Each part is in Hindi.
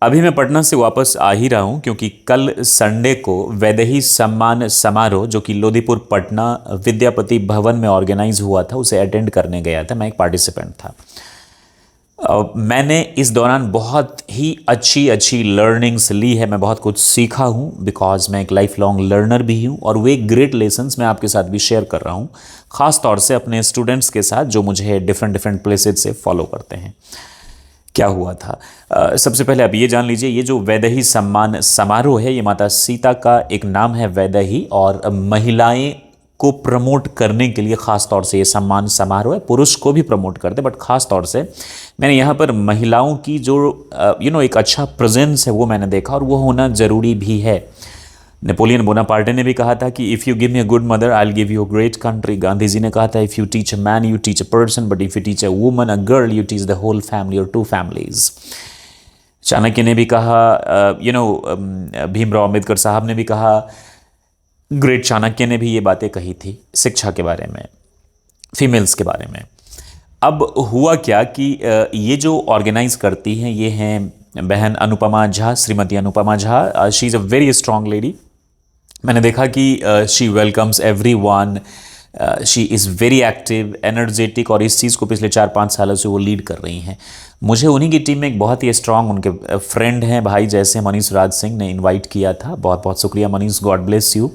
अभी मैं पटना से वापस आ ही रहा हूँ क्योंकि कल संडे को वैदेही सम्मान समारोह जो कि लोधीपुर पटना विद्यापति भवन में ऑर्गेनाइज हुआ था उसे अटेंड करने गया था। मैं एक पार्टिसिपेंट था। मैंने इस दौरान बहुत ही अच्छी अच्छी लर्निंग्स ली है। मैं बहुत कुछ सीखा हूँ बिकॉज मैं एक लाइफ लॉन्ग लर्नर भी हूँ और वो एक ग्रेट लेसन्स मैं आपके साथ भी शेयर कर रहा हूँ, ख़ास तौर से अपने स्टूडेंट्स के साथ जो मुझे डिफरेंट डिफरेंट प्लेसेस से फॉलो करते हैं। क्या हुआ था, सबसे पहले आप ये जान लीजिए, ये जो वैदेही सम्मान समारोह है ये माता सीता का एक नाम है वैदेही, और महिलाएं को प्रमोट करने के लिए ख़ास तौर से ये सम्मान समारोह है। पुरुष को भी प्रमोट करते बट ख़ास तौर से मैंने यहाँ पर महिलाओं की जो एक अच्छा प्रेजेंस है वो मैंने देखा, और वो होना ज़रूरी भी है। नेपोलियन बोनापार्टे ने भी कहा था कि if you give me a good mother I will give you a great country. Gandhi ji ने कहा था if you teach a man you teach a person, but if you teach a woman a girl you teach the whole family और टू फैमिलीज। चाणक्य ने भी कहा, भीमराव अम्बेडकर साहब ने भी कहा, ग्रेट चाणक्य ने भी ये बातें कही थी शिक्षा के बारे में, फीमेल्स के बारे में। अब हुआ क्या कि ये जो ऑर्गेनाइज करती हैं ये हैं बहन Anupama Jha, Shrimati Anupama Jha. She is a very strong lady. मैंने देखा कि she welcomes everyone, she is very active, energetic, और इस चीज़ को पिछले 4-5 सालों से वो लीड कर रही हैं। मुझे उन्हीं की टीम में एक बहुत ही स्ट्रांग उनके फ्रेंड हैं, भाई जैसे मनीष राज सिंह ने इनवाइट किया था। बहुत बहुत शुक्रिया मनीष, गॉड ब्लेस यू।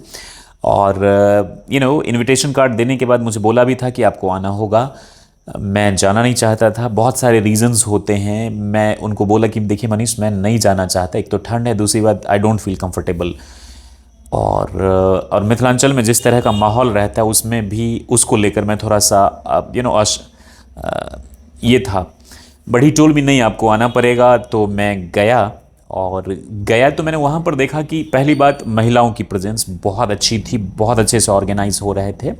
और इनविटेशन कार्ड देने के बाद मुझे बोला भी था कि आपको आना होगा। मैं जाना नहीं चाहता था, बहुत सारे रीजंस होते हैं। मैं उनको बोला कि देखिए मनीष, मैं नहीं जाना चाहता, एक तो ठंड है, दूसरी बात आई डोंट फील कंफर्टेबल। और मिथिलांचल में जिस तरह का माहौल रहता है उसमें भी उसको लेकर मैं थोड़ा सा ये था। बड़ी टोल भी नहीं, आपको आना पड़ेगा। तो मैं गया, और गया तो मैंने वहाँ पर देखा कि पहली बात महिलाओं की प्रेजेंस बहुत अच्छी थी, बहुत अच्छे से ऑर्गेनाइज हो रहे थे।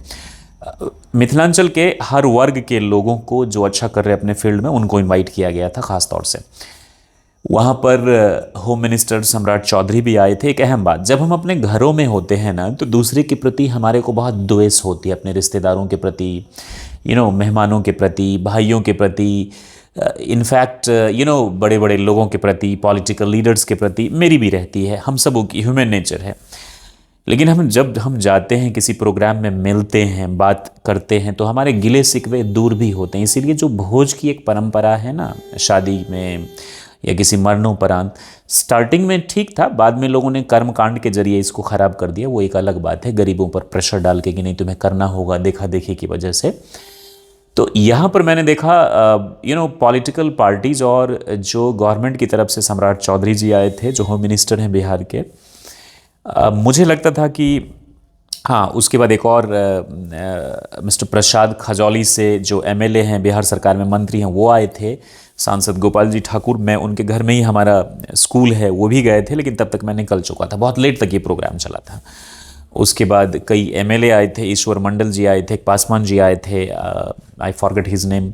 मिथिलांचल के हर वर्ग के लोगों को जो अच्छा कर रहे अपने फील्ड में उनको इनवाइट किया गया था ख़ास तौर से। वहाँ पर होम मिनिस्टर सम्राट चौधरी भी आए थे। एक अहम बात, जब हम अपने घरों में होते हैं ना तो दूसरे के प्रति हमारे को बहुत द्वेष होती है, अपने रिश्तेदारों के प्रति, मेहमानों के प्रति, भाइयों के प्रति, इनफैक्ट बड़े बड़े लोगों के प्रति, पॉलिटिकल लीडर्स के प्रति मेरी भी रहती है। हम सबों की ह्यूमन नेचर है। लेकिन जब हम जाते हैं किसी प्रोग्राम में, मिलते हैं, बात करते हैं, तो हमारे गिले शिकवे दूर भी होते हैं। इसीलिए जो भोज की एक परंपरा है ना, शादी में या किसी मरणोपरांत, स्टार्टिंग में ठीक था, बाद में लोगों ने कर्मकांड के जरिए इसको ख़राब कर दिया। वो एक अलग बात है, गरीबों पर प्रेशर डाल के कि नहीं तुम्हें करना होगा, देखा देखी की वजह से। तो यहाँ पर मैंने देखा पॉलिटिकल पार्टीज़ और जो गवर्नमेंट की तरफ से सम्राट चौधरी जी आए थे जो होम मिनिस्टर हैं बिहार के। मुझे लगता था कि हाँ, उसके बाद एक और मिस्टर प्रसाद खजौली से जो एमएलए हैं, बिहार सरकार में मंत्री हैं, वो आए थे। सांसद गोपाल जी ठाकुर, मैं उनके घर में ही हमारा स्कूल है, वो भी गए थे, लेकिन तब तक मैं निकल चुका था, बहुत लेट तक ये प्रोग्राम चला था। उसके बाद कई एमएलए आए थे, ईश्वर मंडल जी आए थे, पासवान जी आए थे, आई फॉरगेट हिज नेम।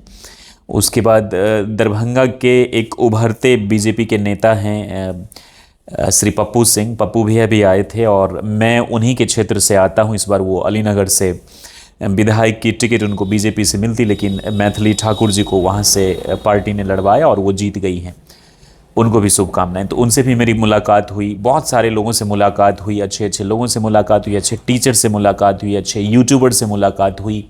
उसके बाद दरभंगा के एक उभरते बीजेपी के नेता हैं श्री पप्पू सिंह, पप्पू भैया भी आए थे, और मैं उन्हीं के क्षेत्र से आता हूँ। इस बार वो अलीनगर से विधायक की टिकट उनको बीजेपी से मिलती, लेकिन मैथिली ठाकुर जी को वहाँ से पार्टी ने लड़वाया और वो जीत गई हैं। उनको भी शुभकामनाएं। तो उनसे भी मेरी मुलाकात हुई, बहुत सारे लोगों से मुलाकात हुई, अच्छे अच्छे लोगों से मुलाकात हुई, अच्छे टीचर से मुलाकात हुई, अच्छे यूट्यूबर से मुलाकात हुई,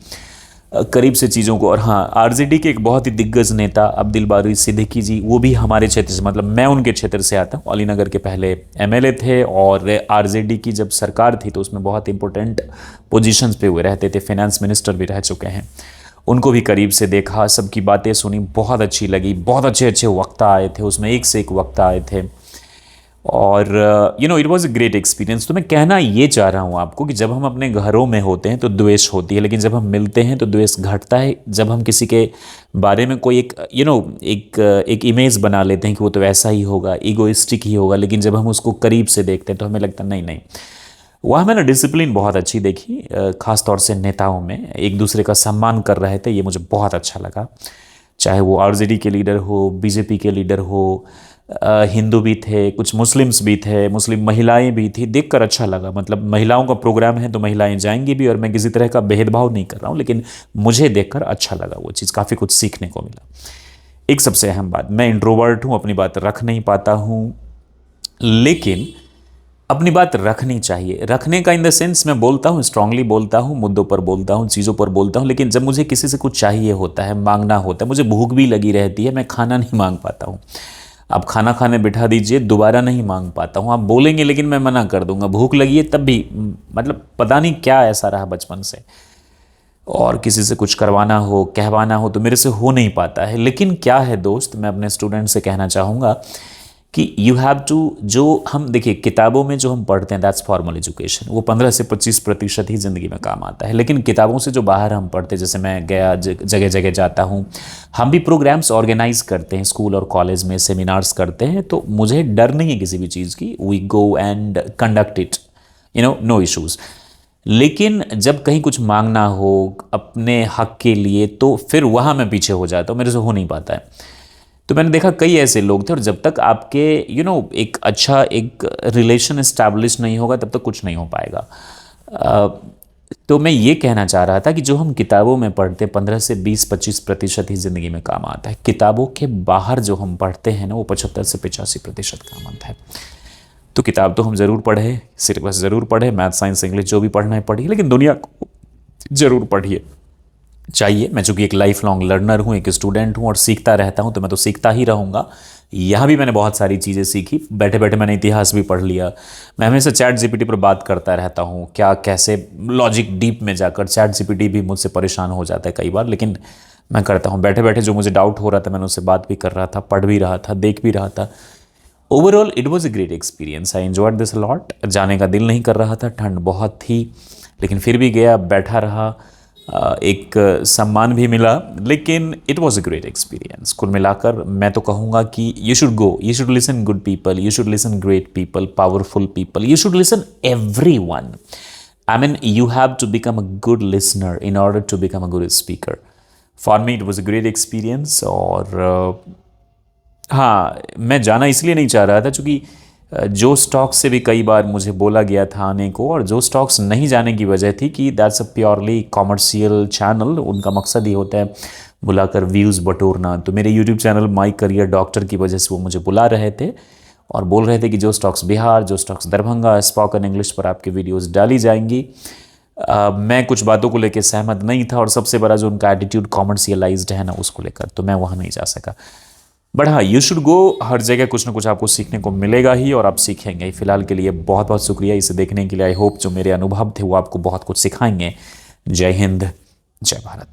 करीब से चीज़ों को। और हाँ, आरजेडी के एक बहुत ही दिग्गज नेता अब्दुल बारी सिद्दीकी जी, वो भी हमारे क्षेत्र से, मतलब मैं उनके क्षेत्र से आता हूँ। अलीनगर के पहले एमएलए थे, और आरजेडी की जब सरकार थी तो उसमें बहुत इंपॉर्टेंट पोजीशंस पे हुए रहते थे, फाइनेंस मिनिस्टर भी रह चुके हैं। उनको भी करीब से देखा, सबकी बातें सुनी, बहुत अच्छी लगी। बहुत अच्छे अच्छे वक्ता आए थे उसमें, एक से एक वक्ता आए थे, और it was a great experience. तो मैं कहना ये चाह रहा हूँ आपको कि जब हम अपने घरों में होते हैं तो द्वेष होती है, लेकिन जब हम मिलते हैं तो द्वेष घटता है। जब हम किसी के बारे में कोई एक इमेज बना लेते हैं कि वो तो ऐसा ही होगा, ईगोइस्टिक ही होगा, लेकिन जब हम उसको करीब से देखते हैं तो हमें लगता नहीं नहीं। वहाँ मैंने डिसिप्लिन बहुत अच्छी देखी, खास तौर से नेताओं में एक दूसरे का सम्मान कर रहे थे, ये मुझे बहुत अच्छा लगा। चाहे वो आरजेडी के लीडर हो, बीजेपी के लीडर हो, हिंदू भी थे, कुछ मुस्लिम्स भी थे, मुस्लिम महिलाएं भी थी, देखकर अच्छा लगा। मतलब महिलाओं का प्रोग्राम है तो महिलाएं जाएंगी भी, और मैं किसी तरह का भेदभाव नहीं कर रहा हूँ, लेकिन मुझे देखकर अच्छा लगा, वो चीज़ काफ़ी कुछ सीखने को मिला। एक सबसे अहम बात, मैं इंट्रोवर्ट हूँ, अपनी बात रख नहीं पाता हूँ, लेकिन अपनी बात रखनी चाहिए। रखने का इन द सेंस, मैं बोलता हूँ, स्ट्रांगली बोलता हूँ, मुद्दों पर बोलता हूँ, चीज़ों पर बोलता हूँ, लेकिन जब मुझे किसी से कुछ चाहिए होता है, मांगना होता है, मुझे भूख भी लगी रहती है, मैं खाना नहीं मांग पाता हूँ। आप खाना खाने बिठा दीजिए, दोबारा नहीं मांग पाता हूँ। आप बोलेंगे लेकिन मैं मना कर दूंगा, भूख लगी है तब भी, मतलब पता नहीं क्या ऐसा रहा बचपन से। और किसी से कुछ करवाना हो, कहवाना हो, तो मेरे से हो नहीं पाता है। लेकिन क्या है दोस्त, मैं अपने स्टूडेंट से कहना चाहूँगा कि यू हैव टू, जो हम देखिए किताबों में जो हम पढ़ते हैं दैट्स फॉर्मल एजुकेशन, वो 15 से 25% ही ज़िंदगी में काम आता है। लेकिन किताबों से जो बाहर हम पढ़ते हैं, जैसे मैं गया जगह जगह जाता हूँ, हम भी प्रोग्राम्स ऑर्गेनाइज करते हैं, स्कूल और कॉलेज में सेमिनार्स करते हैं, तो मुझे डर नहीं है किसी भी चीज़ की, we go and conduct it, no issues. लेकिन जब कहीं कुछ मांगना हो अपने हक के लिए, तो फिर वहाँ मैं पीछे हो जाता हूँ, मेरे से हो नहीं पाता है। तो मैंने देखा कई ऐसे लोग थे, और जब तक आपके एक अच्छा एक रिलेशन इस्टेब्लिश नहीं होगा तब तक कुछ नहीं हो पाएगा। तो मैं ये कहना चाह रहा था कि जो हम किताबों में पढ़ते 15 से 20-25% ही ज़िंदगी में काम आता है, किताबों के बाहर जो हम पढ़ते हैं ना, वो 75 से 85% काम आता है। तो किताब तो हम ज़रूर पढ़े, सिलेबस ज़रूर पढ़े, मैथ साइंस इंग्लिश जो भी पढ़ना है पढ़िए, लेकिन दुनिया को ज़रूर पढ़िए चाहिए। मैं चूंकि एक लाइफ लॉन्ग लर्नर हूँ, एक स्टूडेंट हूँ और सीखता रहता हूँ, तो मैं तो सीखता ही रहूँगा। यहाँ भी मैंने बहुत सारी चीज़ें सीखी, बैठे बैठे मैंने इतिहास भी पढ़ लिया। मैं हमेशा चैट जीपीटी पर बात करता रहता हूँ, क्या कैसे लॉजिक डीप में जाकर। चैट जीपीटी भी मुझसे परेशान हो जाता है कई बार, लेकिन मैं करता हूँ बैठे बैठे, जो मुझे डाउट हो रहा था मैंने उससे बात भी कर रहा था, पढ़ भी रहा था, देख भी रहा था। Overall it was a great experience, I enjoyed this lot. जाने का दिल नहीं कर रहा था, ठंड बहुत थी, लेकिन फिर भी गया, बैठा रहा, एक सम्मान भी मिला, लेकिन it was a great experience. कुल मिलाकर मैं तो कहूँगा कि you should go, you should listen good people, you should listen great people, powerful people, you should listen every one. I mean, you have to become a good listener in order to become a good speaker. For me, it was a great experience। और हाँ, मैं जाना इसलिए नहीं चाह रहा था क्योंकि जो स्टॉक्स से भी कई बार मुझे बोला गया था आने को, और जो स्टॉक्स नहीं जाने की वजह थी कि that's a purely commercial channel, उनका मकसद ही होता है बुलाकर व्यूज़ बटोरना। तो मेरे YouTube channel my career doctor की वजह से वो मुझे बुला रहे थे और बोल रहे थे कि जो स्टॉक्स बिहार, जो स्टॉक्स दरभंगा, स्पोकन इंग्लिश पर आपकी वीडियोज़ डाली जाएंगी। मैं कुछ बातों को लेकर सहमत नहीं था, और सबसे बड़ा जो उनका एटीट्यूड कॉमर्शियलाइज्ड है ना, उसको लेकर, तो मैं वहाँ नहीं जा सका। बट हाँ, यू शुड गो, हर जगह कुछ ना कुछ आपको सीखने को मिलेगा ही, और आप सीखेंगे। फिलहाल के लिए बहुत बहुत शुक्रिया इसे देखने के लिए। आई होप जो मेरे अनुभव थे वो आपको बहुत कुछ सिखाएंगे। जय हिंद, जय भारत।